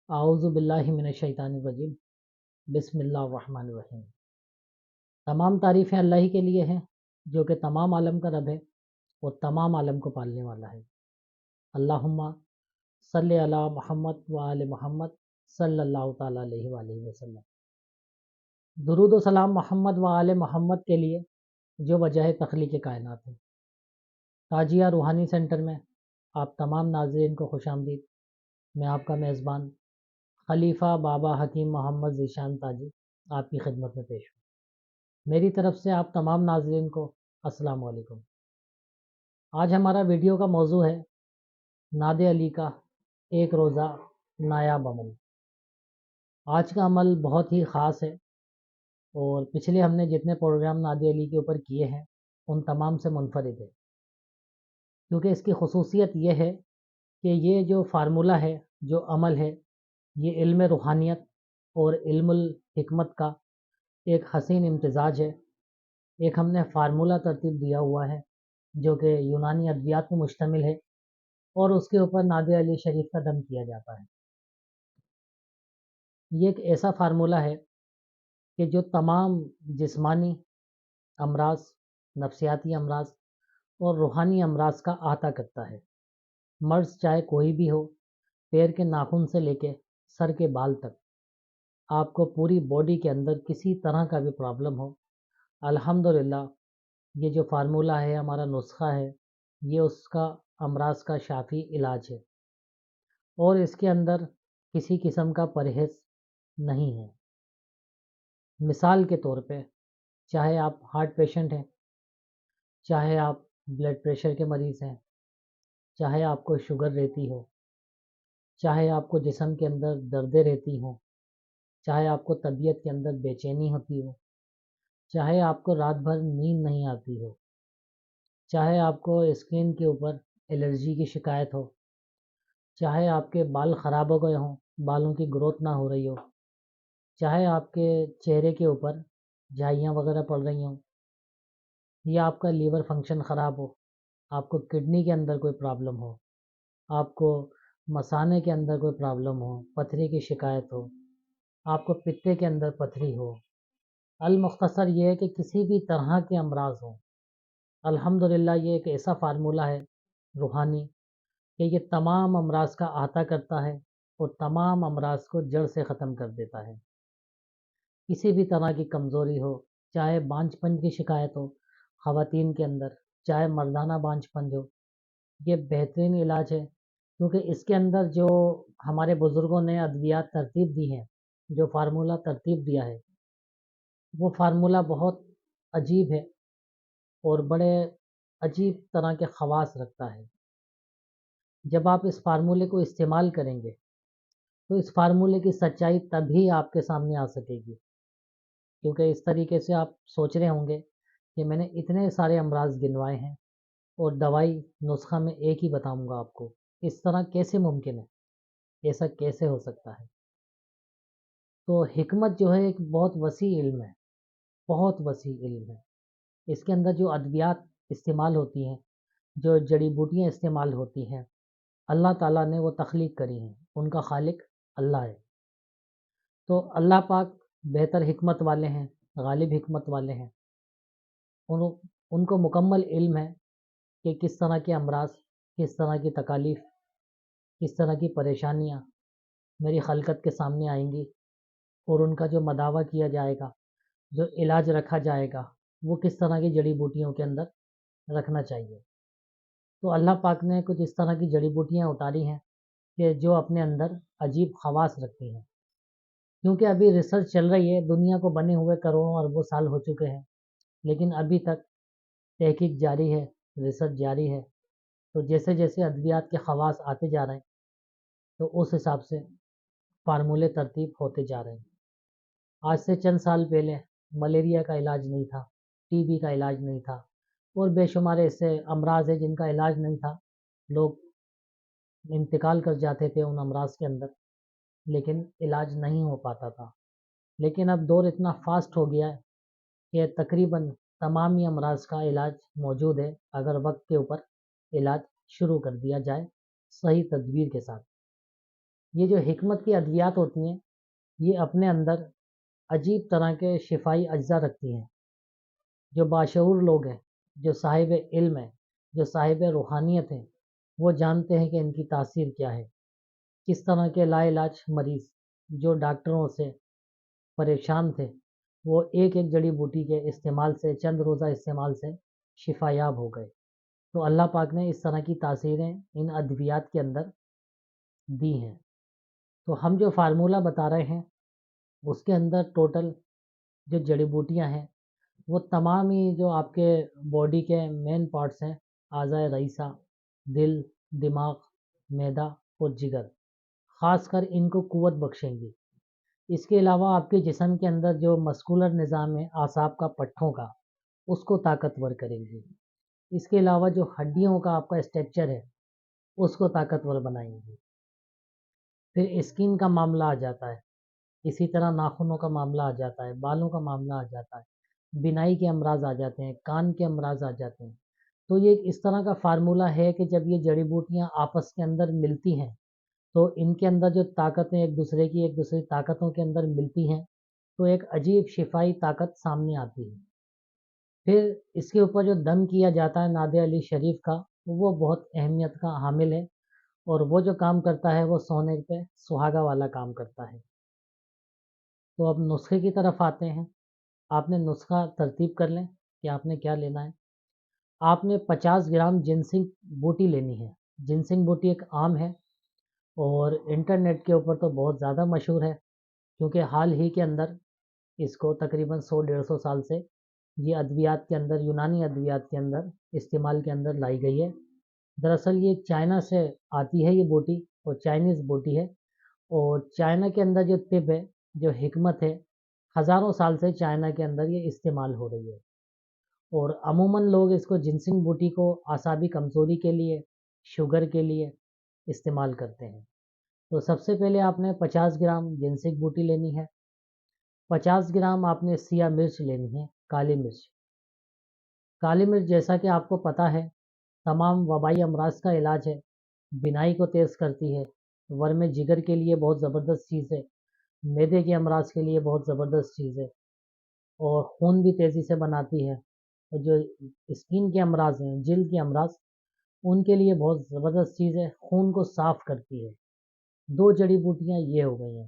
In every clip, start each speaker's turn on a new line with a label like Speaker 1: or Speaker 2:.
Speaker 1: اعوذ باللہ من الشیطان الرجیم بسم اللہ الرحمن الرحیم۔ تمام تعریفیں اللہ ہی کے لیے ہیں جو کہ تمام عالم کا رب ہے اور تمام عالم کو پالنے والا ہے۔ اللہم صلی علی محمد و آل محمد صلی اللہ تعالیٰ علیہ وآلہ وسلم۔ درود و سلام محمد و آل محمد کے لیے جو وجہ تخلیق کائنات ہے۔ تاجیہ روحانی سینٹر میں آپ تمام ناظرین کو خوش آمدید۔ میں آپ کا میزبان خلیفہ بابا حکیم محمد ذیشان تاجی آپ کی خدمت میں پیش ہوں۔ میری طرف سے آپ تمام ناظرین کو السلام علیکم۔ آج ہمارا ویڈیو کا موضوع ہے ناد علی کا ایک روزہ نایاب عمل۔ آج کا عمل بہت ہی خاص ہے اور پچھلے ہم نے جتنے پروگرام ناد علی کے اوپر کیے ہیں ان تمام سے منفرد ہے، کیونکہ اس کی خصوصیت یہ ہے کہ یہ جو فارمولہ ہے، جو عمل ہے، یہ علم روحانیت اور علم الحکمت کا ایک حسین امتزاج ہے۔ ایک ہم نے فارمولہ ترتیب دیا ہوا ہے جو کہ یونانی ادویات میں مشتمل ہے اور اس کے اوپر ناد علی شریف کا دم کیا جاتا ہے۔ یہ ایک ایسا فارمولہ ہے کہ جو تمام جسمانی امراض، نفسیاتی امراض اور روحانی امراض کا احاطہ کرتا ہے۔ مرض چاہے کوئی بھی ہو، پیر کے ناخن سے لے کے سر کے بال تک، آپ کو پوری باڈی کے اندر کسی طرح کا بھی پرابلم ہو، الحمدللہ یہ جو فارمولہ ہے، ہمارا نسخہ ہے، یہ اس کا امراض کا شافی علاج ہے اور اس کے اندر کسی قسم کا پرہیز نہیں ہے۔ مثال کے طور پہ چاہے آپ ہارٹ پیشنٹ ہیں، چاہے آپ بلڈ پریشر کے مریض ہیں، چاہے آپ کو شوگر رہتی ہو، چاہے آپ کو جسم کے اندر دردیں رہتی ہوں، چاہے آپ کو طبیعت کے اندر بے چینی ہوتی ہو، چاہے آپ کو رات بھر نیند نہیں آتی ہو، چاہے آپ کو اسکن کے اوپر الرجی کی شکایت ہو، چاہے آپ کے بال خراب ہو گئے ہوں، بالوں کی گروتھ نہ ہو رہی ہو، چاہے آپ کے چہرے کے اوپر جھائیاں وغیرہ پڑ رہی ہوں، یا آپ کا لیور فنکشن خراب ہو، آپ کو کڈنی کے اندر کوئی پرابلم ہو، آپ کو مثانے کے اندر کوئی پرابلم ہو، پتھری کی شکایت ہو، آپ کو پتے کے اندر پتھری ہو، المختصر یہ ہے کہ کسی بھی طرح کے امراض ہوں، الحمدللہ یہ ایک ایسا فارمولہ ہے روحانی کہ یہ تمام امراض کا احاطہ کرتا ہے اور تمام امراض کو جڑ سے ختم کر دیتا ہے۔ کسی بھی طرح کی کمزوری ہو، چاہے بانجھ پن کی شکایت ہو خواتین کے اندر، چاہے مردانہ بانجھ پن ہو، یہ بہترین علاج ہے، کیونکہ اس کے اندر جو ہمارے بزرگوں نے ادویات ترتیب دی ہیں، جو فارمولہ ترتیب دیا ہے، وہ فارمولہ بہت عجیب ہے اور بڑے عجیب طرح کے خواص رکھتا ہے۔ جب آپ اس فارمولے کو استعمال کریں گے تو اس فارمولے کی سچائی تبھی آپ کے سامنے آ سکے گی، کیونکہ اس طریقے سے آپ سوچ رہے ہوں گے کہ میں نے اتنے سارے امراض گنوائے ہیں اور دوائی نسخہ میں ایک ہی بتاؤں گا آپ کو، اس طرح کیسے ممکن ہے، ایسا کیسے ہو سکتا ہے؟ تو حکمت جو ہے ایک بہت وسیع علم ہے، بہت وسیع علم ہے۔ اس کے اندر جو ادویات استعمال ہوتی ہیں، جو جڑی بوٹیاں استعمال ہوتی ہیں، اللہ تعالیٰ نے وہ تخلیق کری ہیں، ان کا خالق اللہ ہے۔ تو اللہ پاک بہتر حکمت والے ہیں، غالب حکمت والے ہیں، ان کو مکمل علم ہے کہ کس طرح کے امراض، کس طرح کی تکالیف، کس طرح کی پریشانیاں میری خلقت کے سامنے آئیں گی اور ان کا جو مداوع کیا جائے گا، جو علاج رکھا جائے گا، وہ کس طرح کی جڑی بوٹیوں کے اندر رکھنا چاہیے۔ تو اللہ پاک نے کچھ اس طرح کی جڑی بوٹیاں اتاری ہیں کہ جو اپنے اندر عجیب خواص رکھتی ہیں، کیونکہ ابھی ریسرچ چل رہی ہے، دنیا کو بنے ہوئے کروڑوں اربوں سال ہو چکے ہیں، لیکن ابھی تک تحقیق جاری ہے، ریسرچ جاری ہے۔ تو جیسے جیسے ادویات کے خواص آتے جا رہے ہیں تو اس حساب سے فارمولے ترتیب ہوتے جا رہے ہیں۔ آج سے چند سال پہلے ملیریا کا علاج نہیں تھا، ٹی بی کا علاج نہیں تھا اور بے شمار ایسے امراض ہیں جن کا علاج نہیں تھا، لوگ انتقال کر جاتے تھے ان امراض کے اندر، لیکن علاج نہیں ہو پاتا تھا۔ لیکن اب دور اتنا فاسٹ ہو گیا ہے کہ تقریباً تمام ہی امراض کا علاج موجود ہے، اگر وقت کے اوپر علاج شروع کر دیا جائے صحیح تدبیر کے ساتھ۔ یہ جو حکمت کی ادویات ہوتی ہیں یہ اپنے اندر عجیب طرح کے شفائی اجزاء رکھتی ہیں. جو باشعور لوگ ہیں، جو صاحب علم ہیں، جو صاحب روحانیت ہیں، وہ جانتے ہیں کہ ان کی تاثیر کیا ہے. کس طرح کے لا علاج مریض جو ڈاکٹروں سے پریشان تھے وہ ایک ایک جڑی بوٹی کے استعمال سے، چند روزہ استعمال سے شفا یاب ہو گئے. تو اللہ پاک نے اس طرح کی تاثیریں ان ادویات کے اندر دی ہیں. تو ہم جو فارمولہ بتا رہے ہیں اس کے اندر ٹوٹل جو جڑی بوٹیاں ہیں وہ تمام ہی جو آپ کے باڈی کے مین پارٹس ہیں، اعضائے رئیسہ، دل، دماغ، معدہ اور جگر، خاص کر ان کو قوت بخشیں گی. اس کے علاوہ آپ کے جسم کے اندر جو مسکولر نظام ہے، اعصاب کا، پٹھوں کا، اس کو طاقتور کریں گی. اس کے علاوہ جو ہڈیوں کا آپ کا اسٹرکچر ہے اس کو طاقتور بنائیں گی. پھر اسکن کا معاملہ آ جاتا ہے، اسی طرح ناخنوں کا معاملہ آ جاتا ہے، بالوں کا معاملہ آ جاتا ہے، بینائی کے امراض آ جاتے ہیں، کان کے امراض آ جاتے ہیں. تو یہ ایک اس طرح کا فارمولہ ہے کہ جب یہ جڑی بوٹیاں آپس کے اندر ملتی ہیں تو ان کے اندر جو طاقتیں ایک دوسری طاقتوں کے اندر ملتی ہیں تو ایک عجیب شفائی طاقت سامنے آتی ہے. پھر اس کے اوپر جو دم کیا جاتا ہے نادر علی شریف کا، وہ بہت اہمیت کا حامل ہے، اور وہ جو کام کرتا ہے وہ سونے پہ سہاگا والا کام کرتا ہے. تو اب نسخے کی طرف آتے ہیں. آپ نے نسخہ ترتیب کر لیں کہ آپ نے کیا لینا ہے. آپ نے 50 گرام جنسنگ بوٹی لینی ہے. جنسنگ بوٹی ایک عام ہے اور انٹرنیٹ کے اوپر تو بہت زیادہ مشہور ہے، کیونکہ حال ہی کے اندر اس کو تقریباً 100-150 سال سے یہ ادویات کے اندر، یونانی ادویات کے اندر استعمال کے اندر لائی گئی ہے. دراصل یہ چائنا سے آتی ہے یہ بوٹی، اور چائنیز بوٹی ہے. اور چائنا کے اندر جو طب ہے، جو حکمت ہے، ہزاروں سال سے چائنا کے اندر یہ استعمال ہو رہی ہے. اور عموماً لوگ اس کو جنسنگ بوٹی کو اعصابی کمزوری کے لیے، شوگر کے لیے استعمال کرتے ہیں. تو سب سے پہلے آپ نے 50 گرام جنسنگ بوٹی لینی ہے. 50 گرام آپ نے سیاہ مرچ لینی ہے، کالی مرچ. کالی مرچ جیسا کہ آپ کو پتہ ہے تمام وبائی امراض کا علاج ہے، بینائی کو تیز کرتی ہے، ورم جگر کے لیے بہت زبردست چیز ہے، معدے کے امراض کے لیے بہت زبردست چیز ہے، اور خون بھی تیزی سے بناتی ہے. اور جو اسکن کے امراض ہیں، جلد کے امراض، ان کے لیے بہت زبردست چیز ہے، خون کو صاف کرتی ہے. 2 جڑی بوٹیاں یہ ہو گئی ہیں.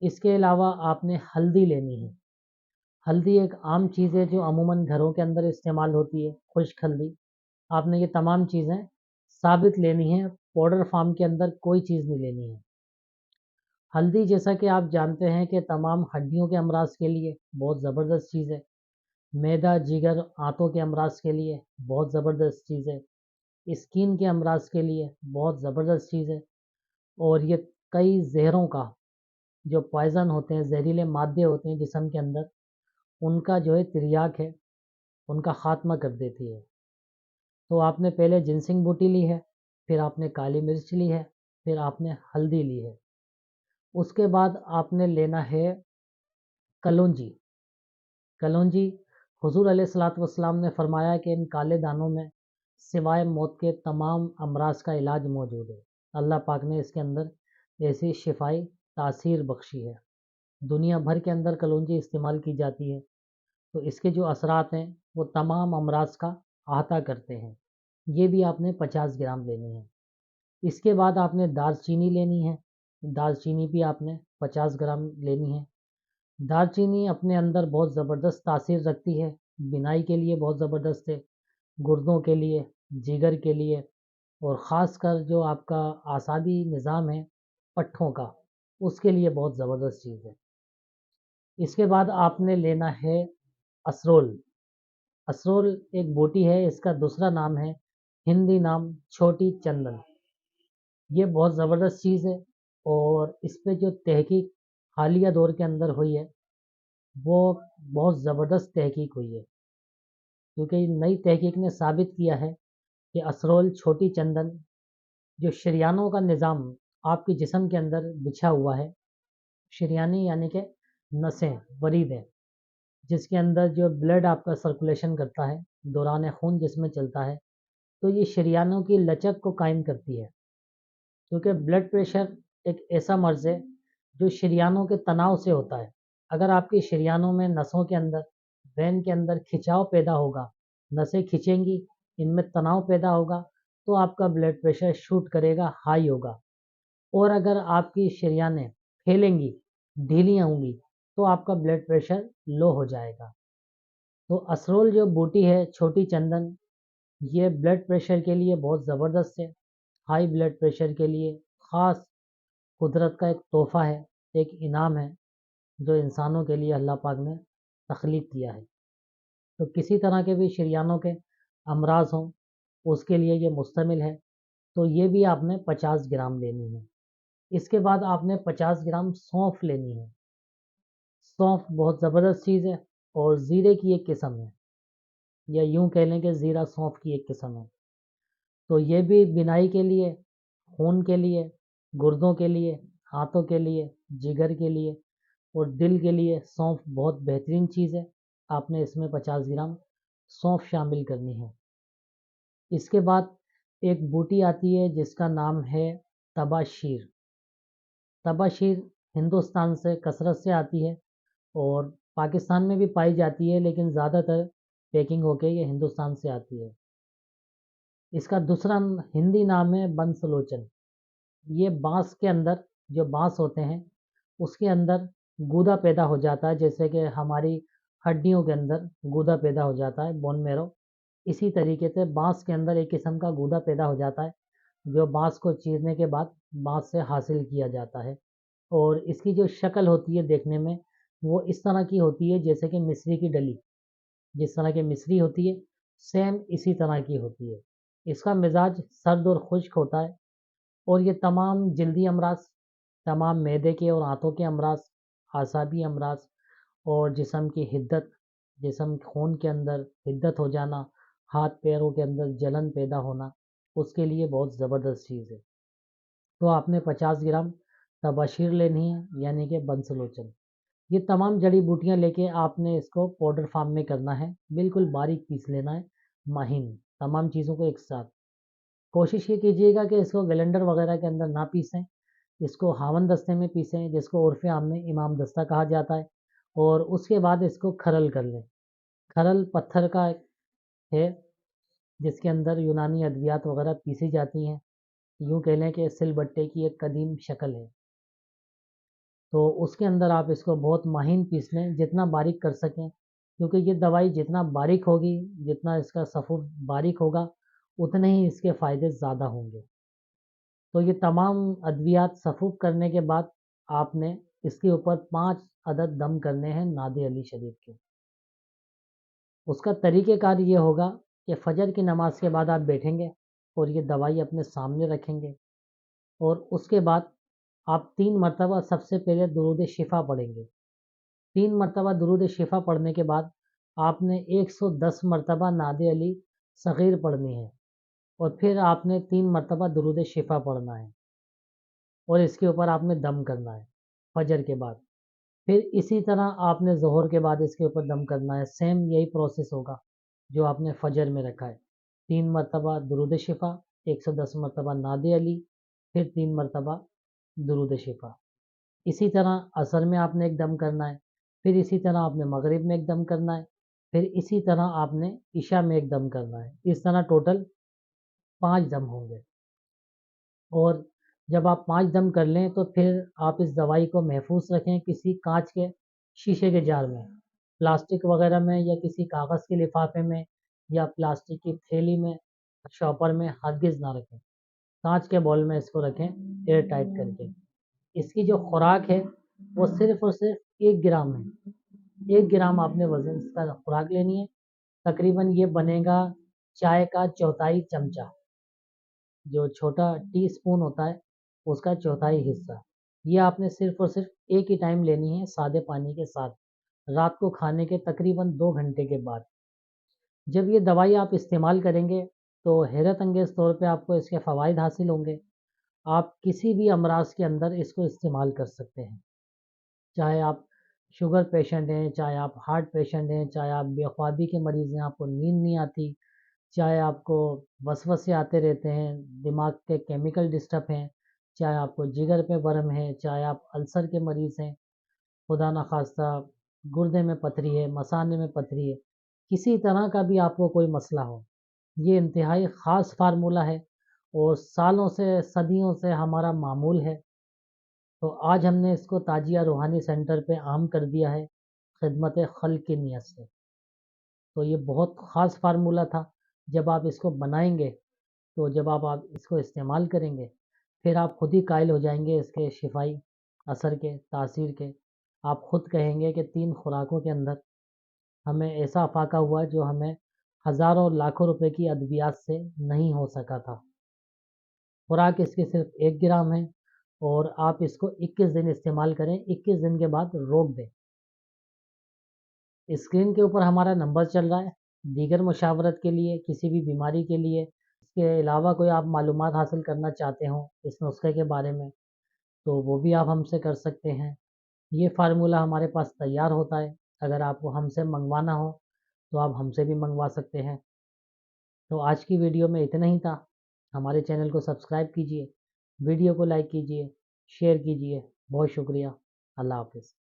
Speaker 1: اس کے علاوہ آپ نے ہلدی لینی ہے. ہلدی ایک عام چیز ہے جو عموماً گھروں کے اندر استعمال ہوتی ہے، خشک ہلدی. آپ نے یہ تمام چیزیں ثابت لینی ہیں، پاؤڈر فارم کے اندر کوئی چیز نہیں لینی ہے. ہلدی جیسا کہ آپ جانتے ہیں کہ تمام ہڈیوں کے امراض کے لیے بہت زبردست چیز ہے، معدہ، جگر، آنتوں کے امراض کے لیے بہت زبردست چیز ہے، اسکن کے امراض کے لیے بہت زبردست چیز ہے. اور یہ کئی زہروں کا، جو پوائزن ہوتے ہیں، زہریلے مادے ہوتے ہیں جسم کے اندر، ان کا جو ہے تریاک ہے، ان کا خاتمہ کر دیتی ہے. تو آپ نے پہلے جنسنگ بوٹی لی ہے، پھر آپ نے کالی مرچ لی ہے، پھر آپ نے ہلدی لی ہے. اس کے بعد آپ نے لینا ہے کلونجی. کلونجی، حضور علیہ الصلوۃ والسلام نے فرمایا کہ ان کالے دانوں میں سوائے موت کے تمام امراض کا علاج موجود ہے. اللہ پاک نے اس کے اندر ایسی شفائی تاثیر بخشی ہے. دنیا بھر کے اندر کلونجی استعمال کی جاتی ہے. تو اس کے جو اثرات ہیں وہ تمام امراض کا احاطہ کرتے ہیں. یہ بھی آپ نے 50 گرام لینی ہے. اس کے بعد آپ نے دار چینی لینی ہے. دار چینی بھی آپ نے 50 گرام لینی ہے. دار چینی اپنے اندر بہت زبردست تاثیر رکھتی ہے، بینائی کے لیے بہت زبردست ہے، گردوں کے لیے، جگر کے لیے، اور خاص کر جو آپ کا اعصابی نظام ہے، پٹھوں کا، اس کے لیے بہت زبردست چیز ہے. اس کے بعد آپ نے لینا ہے اسرول. اسرول ایک بوٹی ہے، اس کا دوسرا نام ہے، ہندی نام چھوٹی چندن. یہ بہت زبردست چیز ہے، اور اس پہ جو تحقیق حالیہ دور کے اندر ہوئی ہے وہ بہت زبردست تحقیق ہوئی ہے، کیونکہ نئی تحقیق نے ثابت کیا ہے کہ اسرول، چھوٹی چندن، جو شریانوں کا نظام آپ کے جسم کے اندر بچھا ہوا ہے، شریانی یعنی کہ نسیں، وریدیں، جس کے اندر جو بلڈ آپ کا سرکولیشن کرتا ہے، دوران خون جس میں چلتا ہے، تو یہ شریانوں کی لچک کو قائم کرتی ہے. کیونکہ بلڈ پریشر ایک ایسا مرض ہے جو شریانوں کے تناؤ سے ہوتا ہے۔ اگر آپ کی شریانوں میں نسوں کے اندر وین کے اندر کھچاؤ پیدا ہوگا، نسیں کھنچیں گی، ان میں تناؤ پیدا ہوگا تو آپ کا بلڈ پریشر شوٹ کرے گا، ہائی ہوگا۔ اور اگر آپ کی شریانیں پھیلیں گی، ڈھیلیاں ہوں گی تو آپ کا بلڈ پریشر لو ہو جائے گا۔ تو اسرول جو بوٹی ہے، چھوٹی چندن، یہ بلڈ پریشر کے لیے بہت زبردست ہے۔ ہائی بلڈ پریشر کے لیے خاص قدرت کا ایک تحفہ ہے، ایک انعام ہے جو انسانوں کے لیے اللہ پاک نے تخلیق کیا ہے۔ تو کسی طرح کے بھی شریانوں کے امراض ہوں اس کے لیے یہ مستعمل ہے۔ تو یہ بھی آپ نے 50 گرام لینی ہے۔ اس کے بعد آپ نے 50 گرام سونف لینی ہے۔ سونف بہت زبردست چیز ہے اور زیرے کی ایک قسم ہے، یا یوں کہہ لیں کہ زیرہ سونف کی ایک قسم ہے۔ تو یہ بھی بینائی کے لیے، خون کے لیے، گردوں کے لیے، ہاتھوں کے لیے، جگر کے لیے اور دل کے لیے سونف بہت بہترین چیز ہے۔ آپ نے اس میں 50 گرام سونف شامل کرنی ہے۔ اس کے بعد ایک بوٹی آتی ہے جس کا نام ہے تباشیر۔ تباشیر ہندوستان سے کثرت سے آتی ہے اور پاکستان میں بھی پائی جاتی ہے، لیکن زیادہ تر پیکنگ ہو کے یہ ہندوستان سے آتی ہے۔ اس کا دوسرا ہندی نام ہے بنسلوچن۔ یہ بانس کے اندر، جو بانس ہوتے ہیں اس کے اندر گودا پیدا ہو جاتا ہے، جیسے کہ ہماری ہڈیوں کے اندر گودا پیدا ہو جاتا ہے، بون میرو، اسی طریقے سے بانس کے اندر ایک قسم کا گودا پیدا ہو جاتا ہے جو بانس کو چیرنے کے بعد بانس سے حاصل کیا جاتا ہے۔ اور اس کی جو شکل ہوتی ہے دیکھنے میں وہ اس طرح کی ہوتی ہے جیسے کہ مصری کی ڈلی، جس طرح کی مصری ہوتی ہے سیم اسی طرح کی ہوتی ہے۔ اس کا مزاج سرد اور خشک ہوتا ہے اور یہ تمام جلدی امراض، تمام معدے کے اور آنتوں کے امراض، اعصابی امراض اور جسم کی حدت، جسم خون کے اندر حدت ہو جانا، ہاتھ پیروں کے اندر جلن پیدا ہونا، اس کے لیے بہت زبردست چیز ہے۔ تو آپ نے 50 گرام تباشیر لینی ہے، یعنی کہ بنسلوچن۔ یہ تمام جڑی بوٹیاں لے کے آپ نے اس کو پاؤڈر فارم میں کرنا ہے، بالکل باریک پیس لینا ہے، مہین، تمام چیزوں کو ایک ساتھ۔ کوشش یہ کیجیے گا کہ اس کو گلینڈر وغیرہ کے اندر نہ پیسیں، اس کو ہاون دستے میں پیسیں، جس کو عرف عام میں امام دستہ کہا جاتا ہے، اور اس کے بعد اس کو کھرل کر لیں۔ کھرل پتھر کا ہے جس کے اندر یونانی ادویات وغیرہ پیسی جاتی ہیں، یوں کہہ لیں کہ سل بٹے کی ایک قدیم شکل ہے۔ تو اس کے اندر آپ اس کو بہت مہین پیس لیں، جتنا باریک کر سکیں، کیونکہ یہ دوائی جتنا باریک ہوگی، جتنا اس کا صفو باریک ہوگا، اتنے ہی اس کے فائدے زیادہ ہوں گے۔ تو یہ تمام ادویات صفوف کرنے کے بعد آپ نے اس کے اوپر 5 عدد دم کرنے ہیں ناد علی شریف کے۔ اس کا طریقہ کار یہ ہوگا کہ فجر کی نماز کے بعد آپ بیٹھیں گے اور یہ دوائی اپنے سامنے رکھیں گے، اور اس کے بعد آپ 3 مرتبہ سب سے پہلے درود شفا پڑھیں گے۔ 3 مرتبہ درود شفا پڑھنے کے بعد آپ نے 110 مرتبہ ناد علی صغیر پڑھنی ہے، اور پھر آپ نے 3 مرتبہ درود شفا پڑھنا ہے، اور اس کے اوپر آپ نے دم کرنا ہے فجر کے بعد۔ پھر اسی طرح آپ نے ظہر کے بعد اس کے اوپر دم کرنا ہے، سیم یہی پروسیس ہوگا جو آپ نے فجر میں رکھا ہے۔ 3 مرتبہ درود شفا، 110 مرتبہ ناد علی، پھر 3 مرتبہ درود شفا۔ اسی طرح عصر میں آپ نے ایک دم کرنا ہے، پھر اسی طرح آپ نے مغرب میں ایک دم کرنا ہے، پھر اسی طرح آپ نے عشاء میں ایک دم کرنا ہے۔ اس طرح ٹوٹل 5 دم ہوں گے۔ اور جب آپ 5 دم کر لیں تو پھر آپ اس دوائی کو محفوظ رکھیں کسی کانچ کے شیشے کے جار میں، پلاسٹک وغیرہ میں یا کسی کاغذ کے لفافے میں یا پلاسٹک کی تھیلی میں، شاپر میں ہرگز نہ رکھیں، کانچ کے بول میں اس کو رکھیں ایئر ٹائٹ کر کے۔ اس کی جو خوراک ہے وہ صرف اور صرف 1 گرام ہے۔ 1 گرام آپ نے وزن اس کا خوراک لینی ہے، تقریباً یہ بنے گا چائے کا چوتھائی چمچہ، جو چھوٹا ٹی اسپون ہوتا ہے اس کا چوتھائی حصہ۔ یہ آپ نے صرف اور صرف ایک ہی ٹائم لینی ہے، سادے پانی کے ساتھ، رات کو کھانے کے تقریباً 2 گھنٹے کے بعد۔ جب یہ دوائی آپ استعمال کریں گے تو حیرت انگیز طور پہ آپ کو اس کے فوائد حاصل ہوں گے۔ آپ کسی بھی امراض کے اندر اس کو استعمال کر سکتے ہیں، چاہے آپ شوگر پیشنٹ ہیں، چاہے آپ ہارٹ پیشنٹ ہیں، چاہے آپ بے خوابی کے مریض ہیں، آپ کو نیند نہیں آتی، چاہے آپ کو وسوسے آتے رہتے ہیں، دماغ کے کیمیکل ڈسٹرب ہیں، چاہے آپ کو جگر پہ ورم ہے، چاہے آپ السر کے مریض ہیں، خدا نخواستہ گردے میں پتھری ہے، مثانے میں پتھری ہے، کسی طرح کا بھی آپ کو کوئی مسئلہ ہو، یہ انتہائی خاص فارمولہ ہے اور سالوں سے صدیوں سے ہمارا معمول ہے۔ تو آج ہم نے اس کو تاجیہ روحانی سینٹر پہ عام کر دیا ہے خدمت خلق کی نیت سے۔ تو یہ بہت خاص فارمولہ تھا، جب آپ اس کو بنائیں گے تو جب آپ اس کو استعمال کریں گے پھر آپ خود ہی قائل ہو جائیں گے اس کے شفائی اثر کے، تاثیر کے۔ آپ خود کہیں گے کہ 3 خوراکوں کے اندر ہمیں ایسا افاقہ ہوا جو ہمیں ہزاروں لاکھوں روپے کی ادویات سے نہیں ہو سکا تھا۔ خوراک اس کی صرف 1 گرام ہے اور آپ اس کو 21 دن استعمال کریں، 21 دن کے بعد روک دیں۔ اسکرین کے اوپر ہمارا نمبر چل رہا ہے، دیگر مشاورت کے لیے، کسی بھی بیماری کے لیے، اس کے علاوہ کوئی آپ معلومات حاصل کرنا چاہتے ہوں اس نسخے کے بارے میں تو وہ بھی آپ ہم سے کر سکتے ہیں۔ یہ فارمولہ ہمارے پاس تیار ہوتا ہے، اگر آپ کو ہم سے منگوانا ہو تو آپ ہم سے بھی منگوا سکتے ہیں۔ تو آج کی ویڈیو میں اتنا ہی تھا۔ ہمارے چینل کو سبسکرائب کیجئے، ویڈیو کو لائک کیجئے، شیئر کیجئے۔ بہت شکریہ۔ اللہ حافظ۔